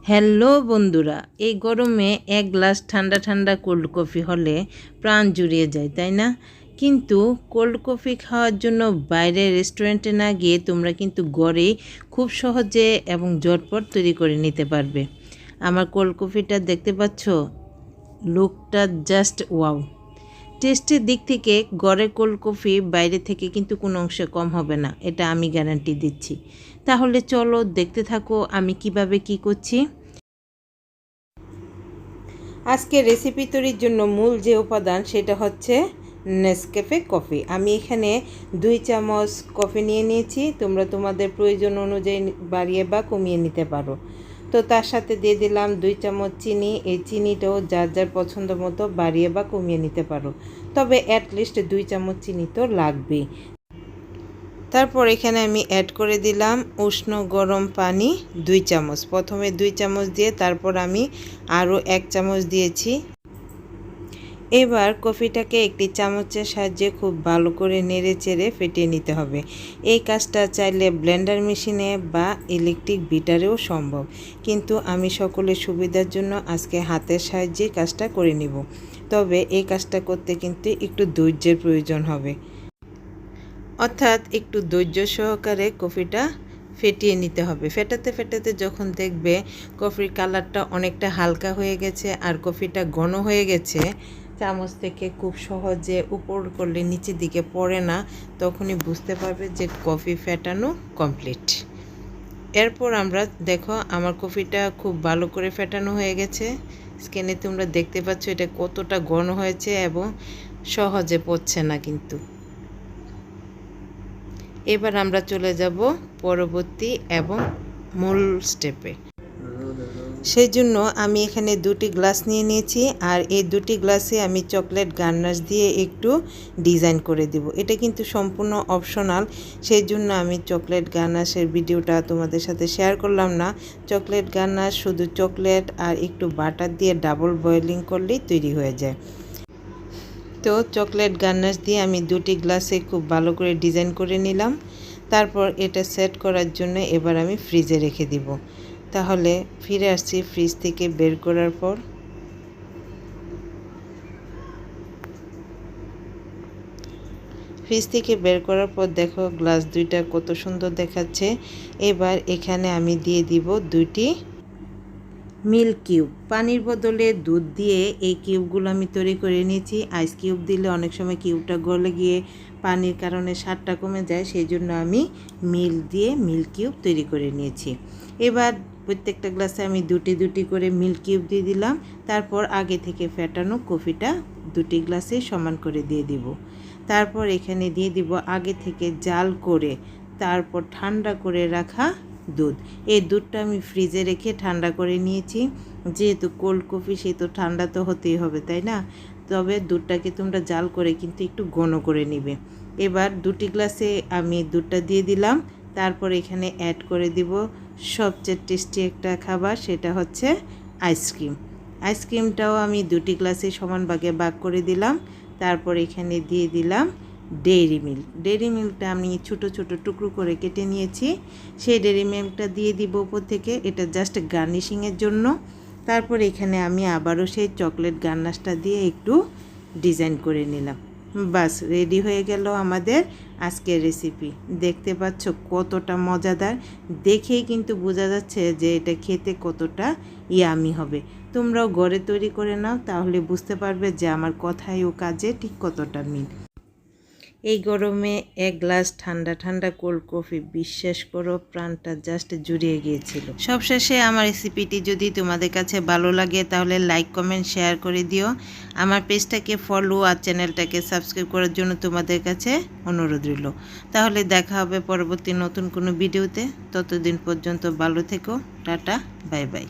Hello বন্ধুরা, এই গরমে এক গ্লাস ঠান্ডা ঠান্ডা কোল্ড কফি হলে প্রাণ জুড়িয়ে যায়, তাই না? কিন্তু কোল্ড কফি খাওয়ার জন্য বাইরে রেস্টুরেন্টে না গিয়ে তোমরা কিন্তু ঘরেই খুব সহজে এবং ঝটপট তৈরি করে নিতে পারবে। আমার কোল্ড কফিটা দেখতে পাচ্ছ, লুকটা জাস্ট ওয়াও। টেস্টের দিক থেকে ঘরের কোল্ড কফি বাইরে থেকে কিন্তু কোনো অংশে কম হবে না, এটা আমি গ্যারান্টি দিচ্ছি। তাহলে চলো দেখতে থাকো আমি কিভাবে কি করছি। আজকে রেসিপি তৈরির জন্য মূল যে উপাদান সেটা হচ্ছে নেসক্যাফে কফি। আমি এখানে 2 চামচ কফি নিয়ে নিয়েছি। তোমরা তোমাদের প্রয়োজন অনুযায়ী বাড়িয়ে বা কমিয়ে নিতে পারো। তো তার সাথে দিয়ে দিলাম 2 চামচ চিনি। এই চিনিটাও যার যার পছন্দ মতো বাড়িয়ে বা কমিয়ে নিতে পারো, তবে অ্যাটলিস্ট 2 চামচ চিনি তো লাগবেই। তারপর এখানে আমি অ্যাড করে দিলাম উষ্ণ গরম পানি 2 চামচ। প্রথমে 2 চামচ দিয়ে তারপর আমি আরও 1 চামচ দিয়েছি। এবার কফিটাকে একটি চামচের সাহায্যে খুব ভালো করে নেড়ে চেড়ে ফেটিয়ে নিতে হবে। এই কাজটা চাইলে ব্লেন্ডার মেশিনে বা ইলেকট্রিক বিটারেও সম্ভব, কিন্তু আমি সকলের সুবিধার জন্য আজকে হাতের সাহায্যে কাজটা করে নিব। তবে এই কাজটা করতে কিন্তু একটু ধৈর্যের প্রয়োজন হবে, অর্থাৎ একটু ধৈর্য সহকারে কফিটা ফেটিয়ে নিতে হবে। ফেটাতে ফেটাতে যখন দেখবে কফির কালারটা অনেকটা হালকা হয়ে গেছে আর কফিটা ঘন হয়ে গেছে, চামচ থেকে খুব সহজে উপর করলে নিচের দিকে পড়ে না, তখনই বুঝতে পারবে যে কফি ফেটানো কমপ্লিট। এরপর আমরা দেখো আমার কফিটা খুব ভালো করে ফেটানো হয়ে গেছে। স্ক্রিনে তোমরা দেখতে পাচ্ছ এটা কতটা ঘন হয়েছে এবং সহজে পড়ছে না কিন্তু। এবার আমরা চলে যাব পরবর্তী এবং মূল স্টেপে। সেই জন্য আমি এখানে 2টি গ্লাস নিয়ে নিয়েছি, আর এই 2টি গ্লাসে আমি চকলেট গার্নাশ দিয়ে একটু ডিজাইন করে দেব। এটা কিন্তু সম্পূর্ণ অপশনাল, সেই জন্য আমি চকলেট গার্নাশের ভিডিওটা তোমাদের সাথে শেয়ার করলাম না। চকলেট গার্নাশ শুধু চকলেট আর একটু বাটার দিয়ে ডাবল বয়েলিং করলেই তৈরি হয়ে যায়। তো চকলেট গার্নাশ দিয়ে আমি 2টি গ্লাসে খুব ভালো করে ডিজাইন করে নিলাম। তারপর এটা সেট করার জন্য এবার আমি ফ্রিজে রেখে দিব। তাহলে ফিরে আসছি ফ্রিজ থেকে বের করার পর। ফ্রিজ থেকে বের করার পর দেখো গ্লাস 2টা কত সুন্দর দেখাচ্ছে। এবার এখানে আমি দিয়ে দিব 2টি মিল্ক কিউব। পানির বদলে দুধ দিয়ে এই কিউবগুলো আমি তৈরি করে নিয়েছি। আইস কিউব দিলে অনেক সময় কিউবটা গলে গিয়ে পানির কারণে স্বাদটা কমে যায়, সেই জন্য আমি মিল্ক দিয়ে মিল্ক কিউব তৈরি করে নিয়েছি। এবার প্রত্যেকটা গ্লাসে আমি 2টি করে মিল্ক কিউব দিয়ে দিলাম। তারপর আগে থেকে ফেটানো কফিটা 2টি গ্লাসে সমান করে দিয়ে দিব। তারপর এখানে দিয়ে দিব আগে থেকে জাল করে তারপর ঠান্ডা করে রাখা দুধ। এই দুধটা আমি ফ্রিজে রেখে ঠান্ডা করে নিয়েছি। যেহেতু কোল্ড কফি সেহেতু ঠান্ডা তো হতেই হবে, তাই না? তবে দুধটাকে তোমরা জাল করে কিন্তু একটু ঘন করে নিবে। এবার 2টি গ্লাসে আমি দুধটা দিয়ে দিলাম। তারপর এখানে অ্যাড করে দিব সবচেয়ে টেস্টি একটা খাবার, সেটা হচ্ছে আইসক্রিম। আইসক্রিমটাও আমি 2টি গ্লাসে সমান ভাগে ভাগ করে দিলাম। তারপর এখানে দিয়ে দিলাম ডেইরি মিল্ক। ডেইরি মিল্কটা আমি ছোট ছোট টুকরো করে কেটে নিয়েছি, সেই ডেইরি মিল্কটা দিয়ে দিব উপর থেকে, এটা জাস্ট গার্নিশিংয়ের জন্য। তারপর এখানে আমি আবারও সেই চকলেট গার্নাশটা দিয়ে একটু ডিজাইন করে নিলাম। বাস রেডি হয়ে গেল আমাদের আজকের রেসিপি। দেখতে পাচ্ছ কতটা মজাদার, দেখেই কিন্তু বোঝা যাচ্ছে যে এটা খেতে কতটা ইয়ামি হবে। তোমরাও ঘরে তৈরি করে নাও, তাহলে বুঝতে পারবে যে আমার কথায় ও কাজে ঠিক কতটা মিল। এই গরমে এক গ্লাস ঠান্ডা ঠান্ডা কোল্ড কফি, বিশ্বাস করো প্রাণটা জাস্ট জুড়িয়ে গিয়েছিল। সবশেষে আমার রেসিপিটি যদি তোমাদের কাছে ভালো লাগে তাহলে লাইক কমেন্ট শেয়ার করে দিও। আমার পেজটাকে ফলো আর চ্যানেলটাকে সাবস্ক্রাইব করার জন্য তোমাদের কাছে অনুরোধ রইল। তাহলে দেখা হবে পরবর্তী নতুন কোনো ভিডিওতে। ততদিন পর্যন্ত ভালো থেকো। Tata, bye bye.